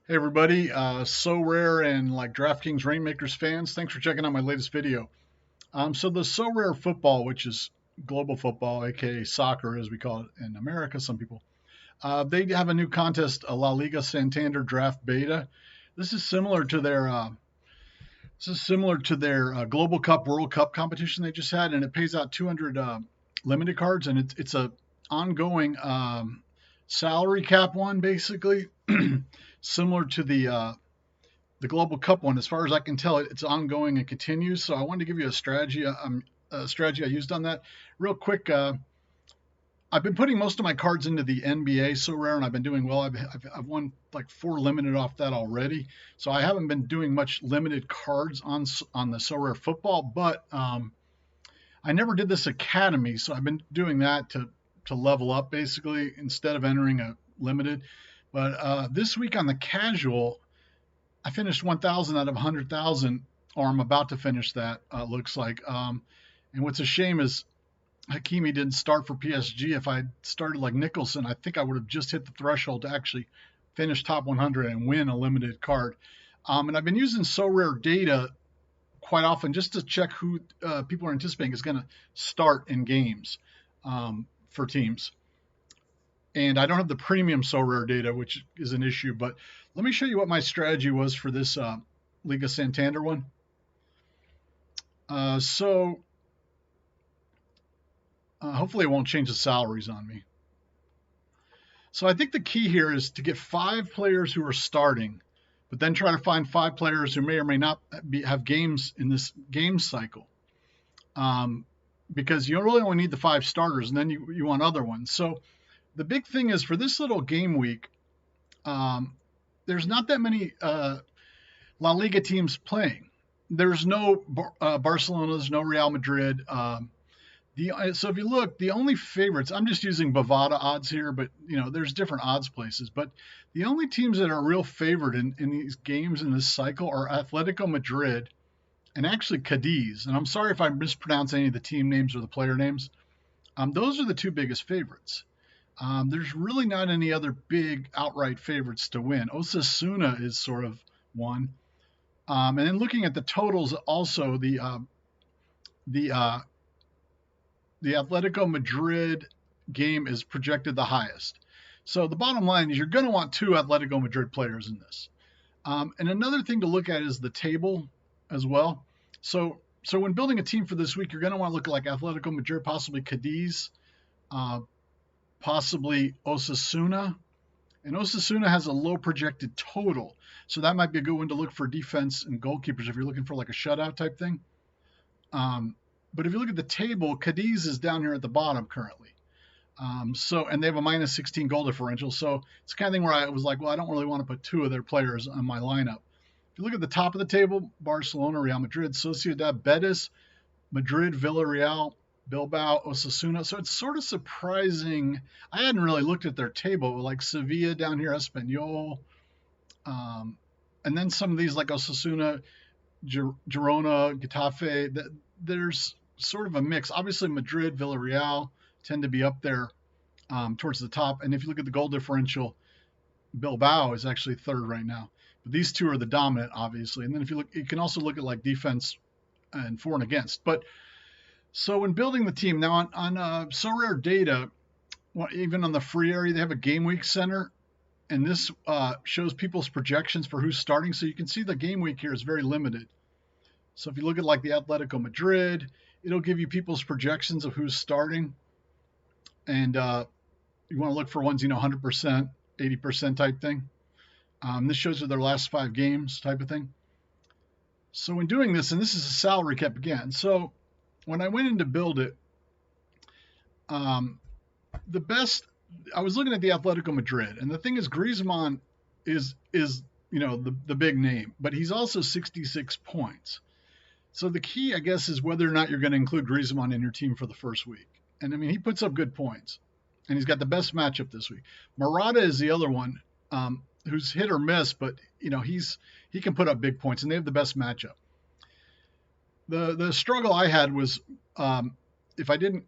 Hey everybody, So Rare and like DraftKings Rainmakers fans, thanks for checking out my latest video. So the So Rare football, which is global football, aka soccer as we call it in America, some people, they have a new contest, a La Liga Santander Draft Beta. This is similar to their Global Cup World Cup competition they just had, and it pays out 200 limited cards, and it's a ongoing salary cap one basically, similar to the Global Cup one. As far as I can tell, it's ongoing and continues. So I wanted to give you a strategy I used on that. Real quick, I've been putting most of my cards into the NBA So Rare, and I've been doing well. I've won like 4 limited off that already. So I haven't been doing much limited cards on the So Rare football, but I never did this academy, so I've been doing that to level up basically instead of entering a limited. But this week on the casual, I finished 1,000 out of 100,000, or I'm about to finish that. Looks like. And what's a shame is Hakimi didn't start for PSG. If I started like Nicholson, I think I would have just hit the threshold to actually finish top 100 and win a limited card. And I've been using So Rare data quite often just to check who people are anticipating is going to start in games for teams. And I don't have the premium So Rare data, which is an issue. But let me show you what my strategy was for this Liga Santander one. So hopefully it won't change the salaries on me. So I think the key here is to get 5 players who are starting, but then try to find 5 players who may or may not have games in this game cycle. Because you really only need the 5 starters, and then you want other ones. So the big thing is for this little game week, there's not that many La Liga teams playing. There's no Barcelona, there's no Real Madrid. So if you look, the only favorites, I'm just using Bovada odds here, but there's different odds places. But the only teams that are real favored in these games in this cycle are Atletico Madrid and actually Cadiz. And I'm sorry if I mispronounce any of the team names or the player names. Those are the 2 biggest favorites. There's really not any other big outright favorites to win. Osasuna is sort of one. And then looking at the totals, also the Atletico Madrid game is projected the highest. So the bottom line is you're going to want 2 Atletico Madrid players in this. And another thing to look at is the table as well. So when building a team for this week, you're going to want to look at like Atletico Madrid, possibly Cadiz, possibly Osasuna. And Osasuna has a low projected total. So that might be a good one to look for defense and goalkeepers if you're looking for like a shutout type thing. But if you look at the table, Cadiz is down here at the bottom currently. And they have a minus 16 goal differential. So it's the kind of thing where I was like, well, I don't really want to put 2 of their players on my lineup. If you look at the top of the table, Barcelona, Real Madrid, Sociedad, Betis, Madrid, Villarreal, Bilbao, Osasuna. So it's sort of surprising. I hadn't really looked at their table, like Sevilla down here, Espanyol. And then some of these like Osasuna, Girona, Getafe. There's sort of a mix. Obviously, Madrid, Villarreal tend to be up there towards the top. And if you look at the goal differential, Bilbao is actually 3rd right now. But these 2 are the dominant, obviously. And then if you look, you can also look at like defense and for and against. But so when building the team now on So Rare data, even on the free area, they have a game week center. And this shows people's projections for who's starting. So you can see the game week here is very limited. So if you look at like the Atletico Madrid, it'll give you people's projections of who's starting. And you want to look for ones, 100%, 80% type thing. This shows you their last 5 games type of thing. So when doing this, and this is a salary cap again. So when I went in to build it, the best, I was looking at the Atletico Madrid. And the thing is, Griezmann is the big name. But he's also 66 points. So the key, I guess, is whether or not you're going to include Griezmann in your team for the first week. And I mean, he puts up good points, and he's got the best matchup this week. Morata is the other one who's hit or miss, but he can put up big points, and they have the best matchup. The struggle I had was if I didn't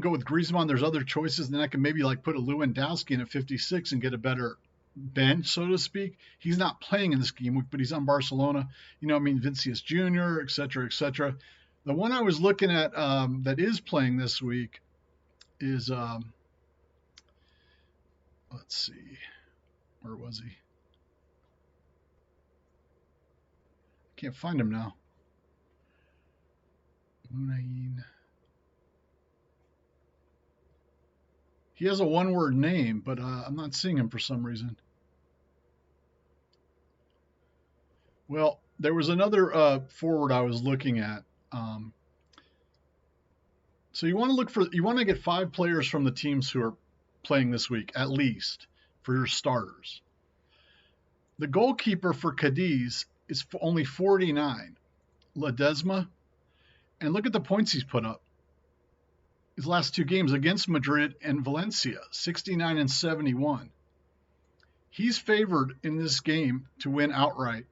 go with Griezmann, there's other choices. Then I can maybe like put a Lewandowski in at 56 and get a better bench, so to speak. He's not playing in this game week, but he's on Barcelona. I mean, Vinicius Jr., et cetera, et cetera. The one I was looking at that is playing this week is, let's see, where was he? Can't find him now. Munayin. He has a one-word name, but I'm not seeing him for some reason. Well, there was another forward I was looking at. So you want to get 5 players from the teams who are playing this week, at least, for your starters. The goalkeeper for Cadiz is only 49, Ledesma, and look at the points he's put up. His last 2 games against Madrid and Valencia, 69 and 71. He's favored in this game to win outright.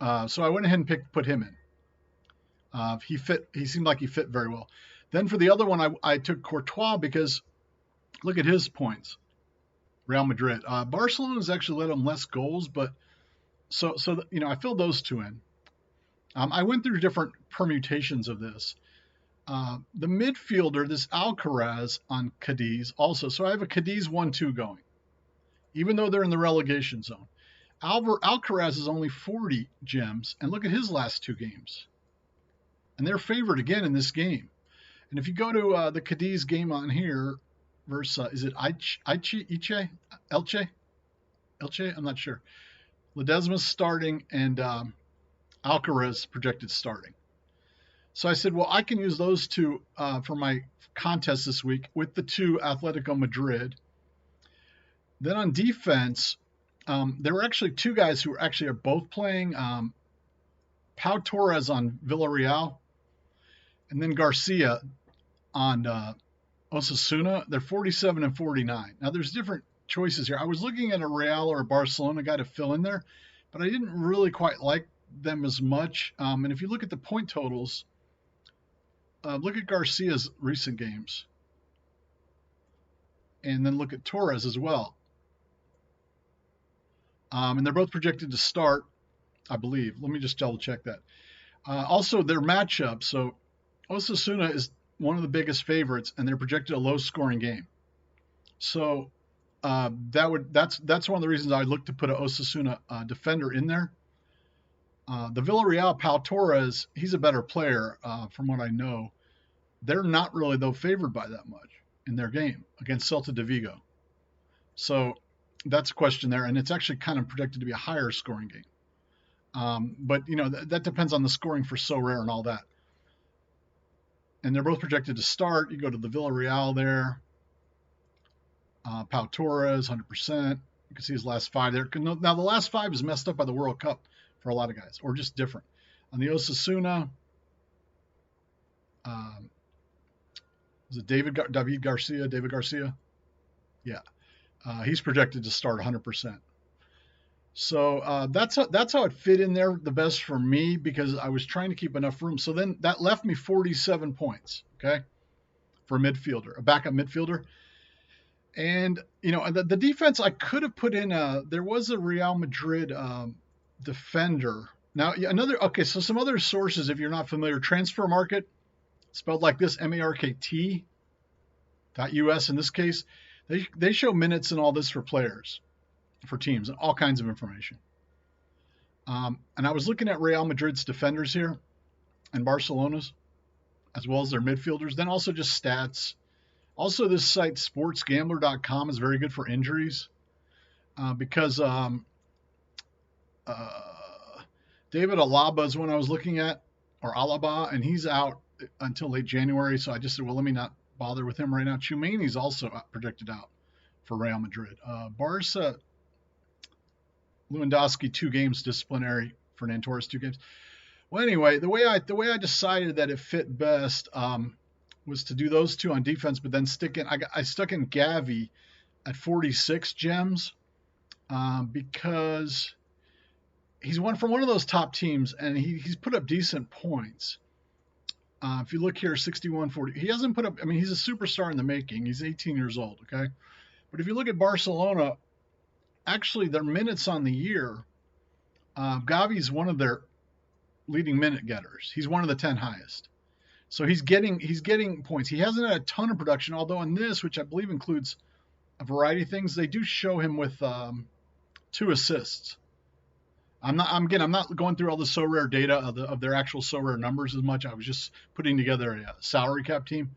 So I went ahead and put him in. He seemed like he fit very well. Then for the other one, I took Courtois because look at his points. Real Madrid. Barcelona has actually let him less goals, but so I filled those 2 in. I went through different permutations of this. The midfielder, this Alcaraz on Cadiz also. So I have a Cadiz 1-2 going, even though they're in the relegation zone. Alcaraz is only 40 gems, and look at his last 2 games. And they're favored again in this game. And if you go to the Cadiz game on here, versus, is it Elche? I'm not sure. Ledesma's starting, and Alcaraz projected starting. So I said, well, I can use those 2 for my contest this week with the 2 Atletico Madrid. Then on defense, there were actually 2 guys who are both playing. Pau Torres on Villarreal, and then Garcia on Osasuna. They're 47 and 49. Now, there's different choices here. I was looking at a Real or a Barcelona guy to fill in there, but I didn't really quite like them as much. And if you look at the point totals, look at Garcia's recent games. And then look at Torres as well. And they're both projected to start, I believe. Let me just double check that. Also, their matchup. So Osasuna is one of the biggest favorites, and they're projected a low-scoring game. So that's one of the reasons I looked to put an Osasuna defender in there. The Villarreal, Pau Torres, he's a better player from what I know. They're not really, though, favored by that much in their game against Celta de Vigo. So that's a question there, and it's actually kind of projected to be a higher scoring game. But, that depends on the scoring for SORARE and all that. And they're both projected to start. You go to the Villarreal there. Pau Torres, 100%. You can see his last 5 there. Now, the last 5 is messed up by the World Cup for a lot of guys, or just different. On the Osasuna, is it David Garcia? Yeah. He's projected to start 100%. So that's how it fit in there the best for me, because I was trying to keep enough room. So then that left me 47 points, okay, for a midfielder, a backup midfielder. And, the defense I could have put in, there was a Real Madrid defender. Now, so some other sources, if you're not familiar, Transfer Market, spelled like this, markt.us in this case, they show minutes and all this for players, for teams, and all kinds of information. And I was looking at Real Madrid's defenders here and Barcelona's, as well as their midfielders, then also just stats. Also, this site, sportsgambler.com, is very good for injuries because David Alaba is one I was looking at, or Alaba, and he's out until late January. So I just said, well, let me not bother with him right now. Tchouameni's also projected out for Real Madrid. Barca, Lewandowski, 2 games disciplinary. Fernan Torres, 2 games. Well, anyway, the way I decided that it fit best was to do those 2 on defense, but then I stuck in Gavi at 46 gems because he's from one of those top teams, and he's put up decent points. If you look here, 61-40. He hasn't put up. I mean, he's a superstar in the making. He's 18 years old. Okay, but if you look at Barcelona, actually their minutes on the year, Gavi's one of their leading minute getters. He's one of the 10 highest. So he's getting points. He hasn't had a ton of production, although in this, which I believe includes a variety of things, they do show him with 2 assists. I'm not going through all the SORARE data of their actual SORARE numbers as much. I was just putting together a salary cap team.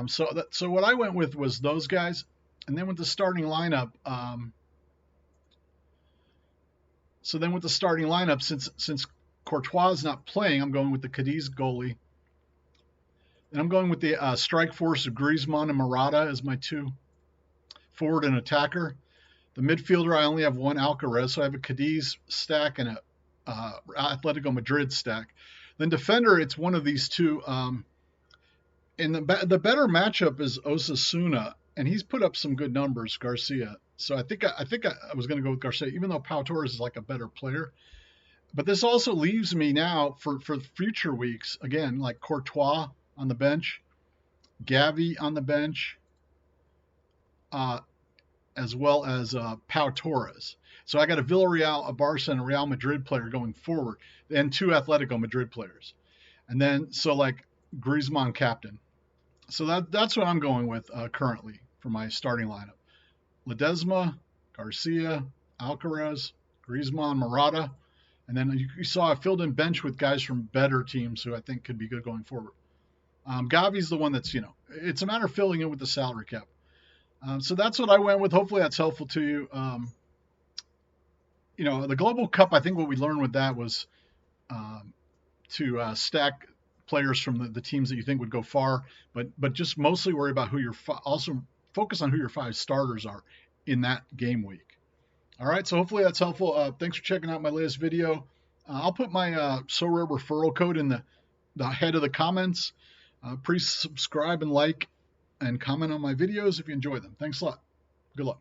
So what I went with was those guys, and then with the starting lineup. Since Courtois is not playing, I'm going with the Cadiz goalie, and I'm going with the strike force of Griezmann and Morata as my 2 forward and attacker. The midfielder, I only have 1 Alcaraz, so I have a Cadiz stack and a Atletico Madrid stack. Then defender, it's one of these 2. And the better matchup is Osasuna, and he's put up some good numbers, Garcia. So I think I was going to go with Garcia, even though Pau Torres is like a better player. But this also leaves me now for future weeks, again, like Courtois on the bench, Gavi on the bench, as well as Pau Torres. So I got a Villarreal, a Barca, and a Real Madrid player going forward, and 2 Atletico Madrid players. And then, so like Griezmann captain. So that's what I'm going with currently for my starting lineup. Ledesma, Garcia, Alcaraz, Griezmann, Morata. And then you saw I filled in bench with guys from better teams who I think could be good going forward. Gavi's the one that's, it's a matter of filling in with the salary cap. So that's what I went with. Hopefully that's helpful to you. The Global Cup, I think what we learned with that was to stack players from the teams that you think would go far, but just mostly worry about also focus on who your 5 starters are in that game week. All right, so hopefully that's helpful. Thanks for checking out my latest video. I'll put my SORARE referral code in the head of the comments. Please subscribe and like and comment on my videos if you enjoy them. Thanks a lot. Good luck.